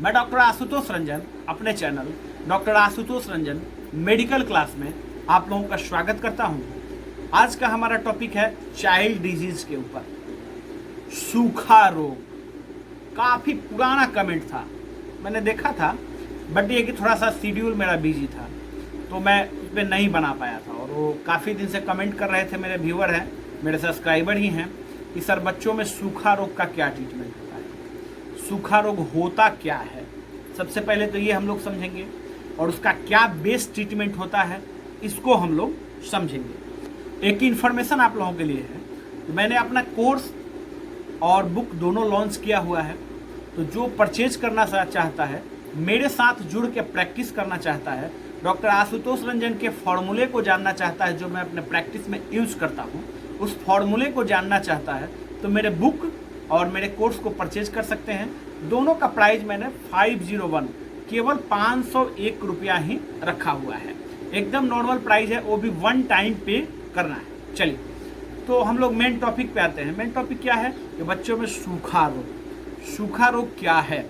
मैं डॉक्टर आशुतोष रंजन अपने channel doctor Ashutosh Ranjan medical class में आप लोगों का स्वागत करता हूं। आज का हमारा टॉपिक है चाइल्ड डिजीज के ऊपर, सूखा रोग। काफ़ी पुराना कमेंट था, मैंने देखा था, बट ये कि थोड़ा सा शेड्यूल मेरा बिजी था तो मैं उस पर नहीं बना पाया था। और वो काफ़ी दिन से कमेंट कर रहे थे, मेरे व्यूअर हैं, मेरे सब्सक्राइबर ही हैं, कि सर बच्चों में सूखा रोग का क्या ट्रीटमेंट होता है, सूखा रोग होता क्या है। सबसे पहले तो ये हम लोग समझेंगे और उसका क्या बेस्ट ट्रीटमेंट होता है इसको हम लोग समझेंगे। एक इन्फॉर्मेशन आप लोगों के लिए है, मैंने अपना कोर्स और बुक दोनों लॉन्च किया हुआ है। तो जो परचेज करना चाहता है, मेरे साथ जुड़ के प्रैक्टिस करना चाहता है, डॉक्टर आशुतोष रंजन के फॉर्मूले को जानना चाहता है जो मैं अपने प्रैक्टिस में यूज़ करता हूँ, उस फॉर्मूले को जानना चाहता है तो मेरे बुक और मेरे कोर्स को परचेज कर सकते हैं। दोनों का प्राइस मैंने 501 केवल 501 रुपया ही रखा हुआ है, एकदम नॉर्मल प्राइस है, वो भी वन टाइम पे करना है। चलिए तो हम लोग मेन टॉपिक पे आते हैं। मेन टॉपिक क्या है कि बच्चों में सूखा रोग। सूखा रोग क्या है?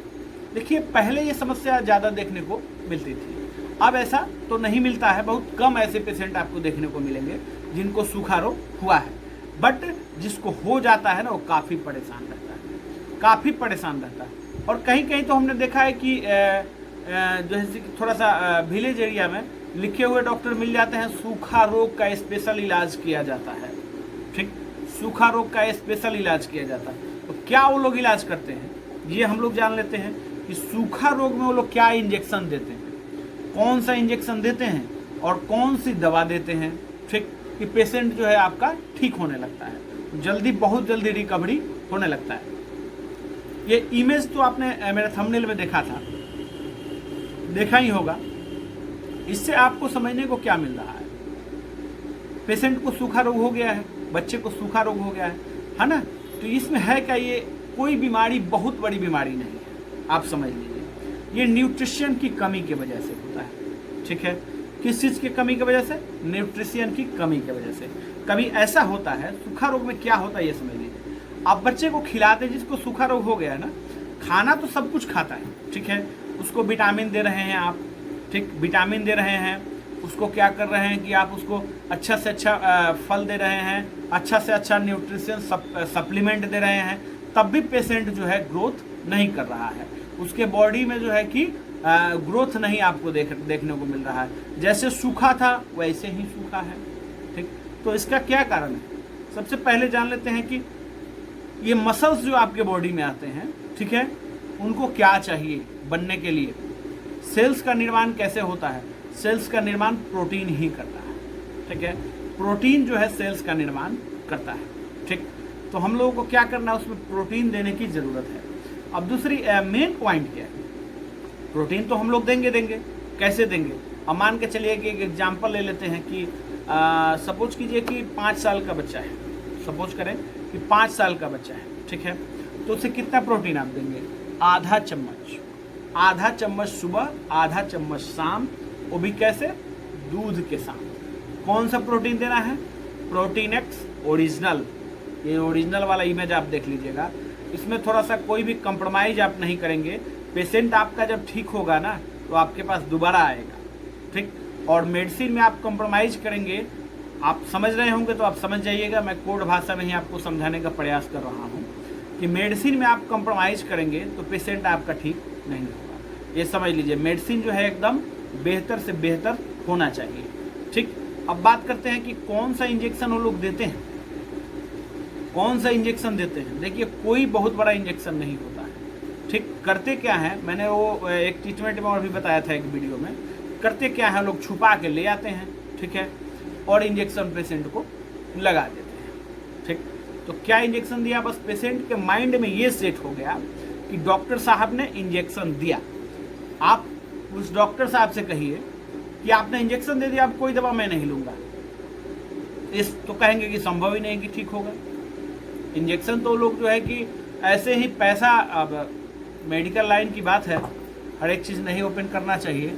देखिए, पहले ये समस्या ज़्यादा देखने को मिलती थी, अब ऐसा तो नहीं मिलता है। बहुत कम ऐसे पेशेंट आपको देखने को मिलेंगे जिनको सूखा रोग हुआ है, बट जिसको हो जाता है ना वो काफ़ी परेशान रहता है, काफ़ी परेशान रहता है। और कहीं कहीं तो हमने देखा है कि जैसे कि थोड़ा सा विलेज एरिया में लिखे हुए डॉक्टर मिल जाते हैं, सूखा रोग का स्पेशल इलाज किया जाता है। ठीक, सूखा रोग का स्पेशल इलाज किया जाता है। तो क्या वो लोग इलाज करते हैं ये हम लोग जान लेते हैं कि सूखा रोग में वो लोग क्या इंजेक्शन देते हैं, कौन सा इंजेक्शन देते हैं और कौन सी दवा देते हैं। ठीक, कि पेशेंट जो है आपका ठीक होने लगता है, जल्दी, बहुत जल्दी रिकवरी होने लगता है। ये इमेज तो आपने मेरे थंबनेल में देखा था, देखा ही होगा। इससे आपको समझने को क्या मिल रहा है? पेशेंट को सूखा रोग हो गया है, बच्चे को सूखा रोग हो गया है ना। तो इसमें है क्या, ये कोई बीमारी, बहुत बड़ी बीमारी नहीं है, आप समझ लीजिए। ये न्यूट्रिशन की कमी की वजह से होता है। ठीक है, किस चीज़ की कमी की वजह से? न्यूट्रिशन की कमी की वजह से कभी ऐसा होता है। सूखा रोग में क्या होता है ये समझ लीजिए। आप बच्चे को खिलाते हैं, जिसको सूखा रोग हो गया है ना, खाना तो सब कुछ खाता है, ठीक है, उसको विटामिन दे रहे हैं आप, ठीक, विटामिन दे रहे हैं, उसको क्या कर रहे हैं कि आप उसको अच्छा से अच्छा फल दे रहे हैं, अच्छा से अच्छा न्यूट्रिशन सप्लीमेंट दे रहे हैं, तब भी पेशेंट जो है ग्रोथ नहीं कर रहा है, उसके बॉडी में जो है कि ग्रोथ नहीं आपको देखने को मिल रहा है। जैसे सूखा था वैसे ही सूखा है। ठीक, तो इसका क्या कारण है? सबसे पहले जान लेते हैं कि ये मसल्स जो आपके बॉडी में आते हैं, ठीक है, उनको क्या चाहिए बनने के लिए। सेल्स का निर्माण कैसे होता है? सेल्स का निर्माण प्रोटीन ही करता है। ठीक है, प्रोटीन जो है सेल्स का निर्माण करता है। ठीक, तो हम लोगों को क्या करना है, उसमें प्रोटीन देने की ज़रूरत है। अब दूसरी मेन पॉइंट क्या है, प्रोटीन तो हम लोग देंगे, कैसे देंगे? अब मान के चलिए कि एक एग्जाम्पल ले लेते हैं कि सपोज कीजिए कि 5 साल का बच्चा है, सपोज करें कि 5 साल का बच्चा है, ठीक है, तो उसे कितना प्रोटीन आप देंगे? आधा चम्मच, आधा चम्मच सुबह, आधा चम्मच शाम, वो भी कैसे? दूध के साथ। कौन सा प्रोटीन देना है? Protein x original. ये ओरिजिनल वाला इमेज आप देख लीजिएगा, इसमें थोड़ा सा कोई भी कंप्रोमाइज आप नहीं करेंगे। पेशेंट आपका जब ठीक होगा ना तो आपके पास दोबारा आएगा। ठीक, और मेडिसिन में आप कंप्रोमाइज करेंगे, आप समझ रहे होंगे तो आप समझ जाइएगा, मैं कोड भाषा में ही आपको समझाने का प्रयास कर रहा हूँ कि मेडिसिन में आप कंप्रोमाइज करेंगे तो पेशेंट आपका ठीक नहीं होगा। ये समझ लीजिए, मेडिसिन जो है एकदम बेहतर से बेहतर होना चाहिए। ठीक, अब बात करते हैं कि कौन सा इंजेक्शन वो लोग देते हैं, कौन सा इंजेक्शन देते हैं। देखिए, कोई बहुत बड़ा इंजेक्शन नहीं होता है। ठीक, करते क्या है, मैंने वो एक ट्रीटमेंट में और भी बताया था एक वीडियो में, करते क्या है, लोग छुपा के ले आते हैं, ठीक है, और इंजेक्शन पेशेंट को लगा देते हैं। ठीक, तो क्या इंजेक्शन दिया? बस पेशेंट के माइंड में ये सेट हो गया कि डॉक्टर साहब ने इंजेक्शन दिया। आप उस डॉक्टर साहब से कहिए कि आपने इंजेक्शन दे दिया, अब कोई दवा मैं नहीं लूँगा, इस तो कहेंगे कि संभव ही नहीं कि ठीक होगा। इंजेक्शन तो लोग जो है कि ऐसे ही पैसा, अब मेडिकल लाइन की बात है, हर एक चीज़ नहीं ओपन करना चाहिए।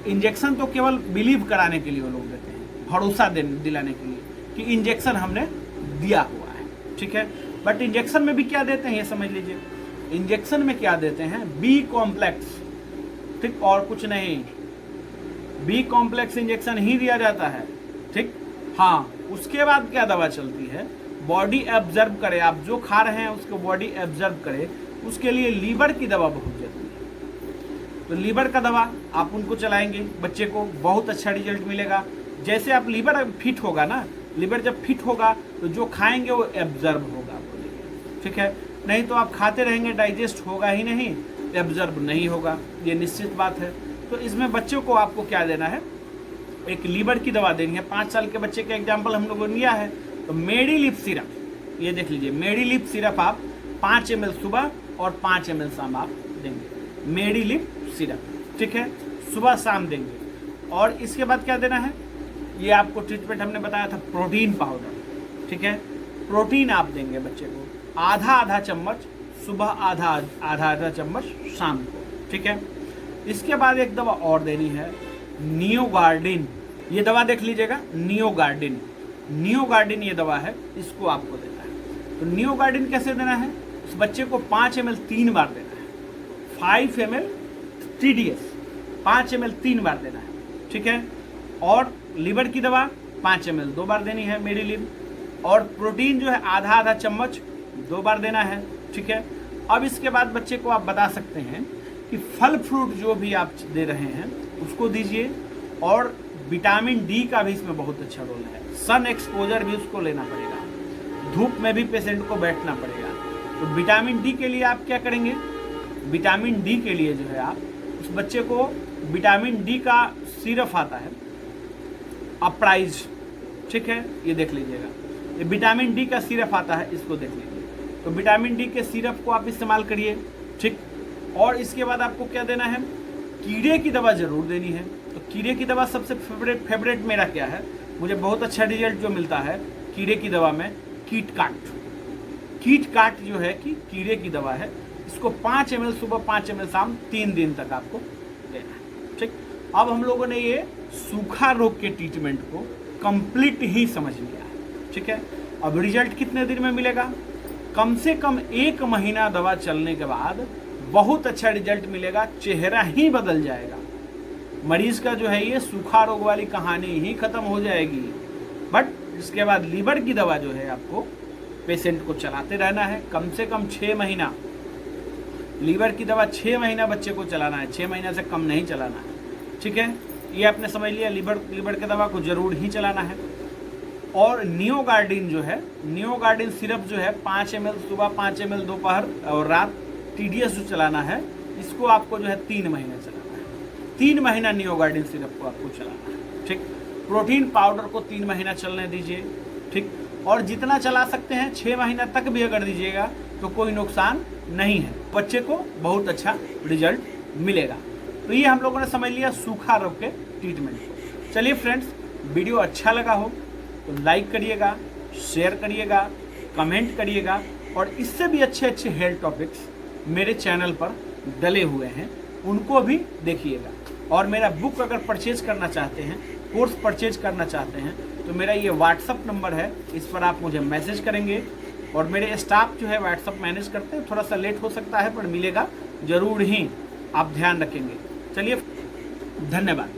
इंजेक्शन तो केवल बिलीव कराने के लिए वो लोग देते हैं, भरोसा दिलाने के लिए कि इंजेक्शन हमने दिया हुआ है। ठीक है, बट इंजेक्शन में भी क्या देते हैं ये समझ लीजिए। इंजेक्शन में क्या देते हैं, बी कॉम्प्लेक्स, ठीक, और कुछ नहीं, बी कॉम्प्लेक्स इंजेक्शन ही दिया जाता है, ठीक। हाँ, उसके बाद क्या दवा चलती है, बॉडी एब्जर्व करे, आप जो खा रहे हैं उसको बॉडी एब्जर्व करे, उसके लिए लीवर की दवा बहुत जरूरी है। तो लीवर का दवा आप उनको चलाएंगे, बच्चे को बहुत अच्छा रिजल्ट मिलेगा। जैसे आप लीवर फिट होगा ना, लीवर जब फिट होगा तो जो खाएंगे वो एब्जर्व होगा, ठीक है। नहीं तो आप खाते रहेंगे, डाइजेस्ट होगा ही नहीं, एब्जर्व नहीं होगा, ये निश्चित बात है। तो इसमें बच्चों को आपको क्या देना है, एक लीवर की दवा देनी है। 5 साल के बच्चे का एग्जाम्पल हम लोगों ने लिया है, तो मेडिलिप सिरप, ये देख लीजिए, मेडिलिप सिरप आप 5 ml सुबह और 5 ml शाम आप देंगे, मेडिलिप सिरप, ठीक है, सुबह शाम देंगे। और इसके बाद क्या देना है, ये आपको ट्रीटमेंट हमने बताया था, प्रोटीन पाउडर, ठीक है, प्रोटीन आप देंगे बच्चे को आधा आधा चम्मच सुबह, आधा चम्मच शाम को, ठीक है। इसके बाद एक दवा और देनी है, नियोगार्डिन, ये दवा देख लीजिएगा, नियोगार्डिन ये दवा है, इसको आपको देना है। तो नियोगार्डिन कैसे देना है, उस बच्चे को 5 ml 3 बार देना है, 5 ml TDS 5 ml 3 बार देना है, ठीक है। और लीवर की दवा 5 ml 2 बार देनी है, मेडिलिप, और प्रोटीन जो है आधा आधा चम्मच 2 बार देना है, ठीक है। अब इसके बाद बच्चे को आप बता सकते हैं कि फल फ्रूट जो भी आप दे रहे हैं उसको दीजिए, और विटामिन डी का भी इसमें बहुत अच्छा रोल है। सन एक्सपोजर भी उसको लेना पड़ेगा, धूप में भी पेशेंट को बैठना पड़ेगा। तो विटामिन डी के लिए आप क्या करेंगे, विटामिन डी के लिए जो है आप उस बच्चे को विटामिन डी का सिरप आता है अप्राइज, ठीक है, ये देख लीजिएगा, ये विटामिन डी का सिरप आता है, इसको देख लीजिए। तो विटामिन डी के सिरप को आप इस्तेमाल करिए, ठीक। और इसके बाद आपको क्या देना है, कीड़े की दवा जरूर देनी है। तो कीड़े की दवा सबसे फेवरेट मेरा क्या है, मुझे बहुत अच्छा रिजल्ट जो मिलता है कीड़े की दवा में, कीट काट जो है कि कीड़े की दवा है, इसको 5 ml सुबह 5 ml शाम 3 दिन तक आपको देना है, ठीक। अब हम लोगों ने ये सूखा रोग के ट्रीटमेंट को कंप्लीट ही समझ लिया है, ठीक है। अब रिजल्ट कितने दिन में मिलेगा, कम से कम 1 महीना दवा चलने के बाद बहुत अच्छा रिजल्ट मिलेगा, चेहरा ही बदल जाएगा, मरीज का जो है ये सूखा रोग वाली कहानी ही खत्म हो जाएगी। बट इसके बाद लीवर की दवा जो है आपको पेशेंट को चलाते रहना है, कम से कम 6 महीना, लीवर की दवा 6 महीना बच्चे को चलाना है, 6 महीना से कम नहीं चलाना है, ठीक है। ये आपने समझ लिया, लीवर की दवा को जरूर ही चलाना है। और नियोगार्डिन जो है, नियोगार्डिन सिरप जो है 5 ml सुबह 5 ml दोपहर और रात, TDS जो चलाना है, इसको आपको जो है 3 महीना चलाना है, 3 महीना नियोगार्डिन सिरप को आपको चलाना है, ठीक। प्रोटीन पाउडर को 3 महीना चलने दीजिए, ठीक। और जितना चला सकते हैं 6 महीना तक भी अगर दीजिएगा तो कोई नुकसान नहीं है, बच्चे को बहुत अच्छा रिजल्ट मिलेगा। तो ये हम लोगों ने समझ लिया सूखा रोग के ट्रीटमेंट को। चलिए फ्रेंड्स, वीडियो अच्छा लगा हो तो लाइक करिएगा, शेयर करिएगा, कमेंट करिएगा, और इससे भी अच्छे अच्छे हेल्थ टॉपिक्स मेरे चैनल पर डले हुए हैं, उनको भी देखिएगा। और मेरा बुक अगर परचेज करना चाहते हैं, कोर्स परचेज करना चाहते हैं, तो मेरा ये व्हाट्सअप नंबर है, इस पर आप मुझे मैसेज करेंगे। और मेरे स्टाफ जो है व्हाट्सअप मैनेज करते हैं, थोड़ा सा लेट हो सकता है पर मिलेगा ज़रूर ही, आप ध्यान रखेंगे। चलिए, धन्यवाद।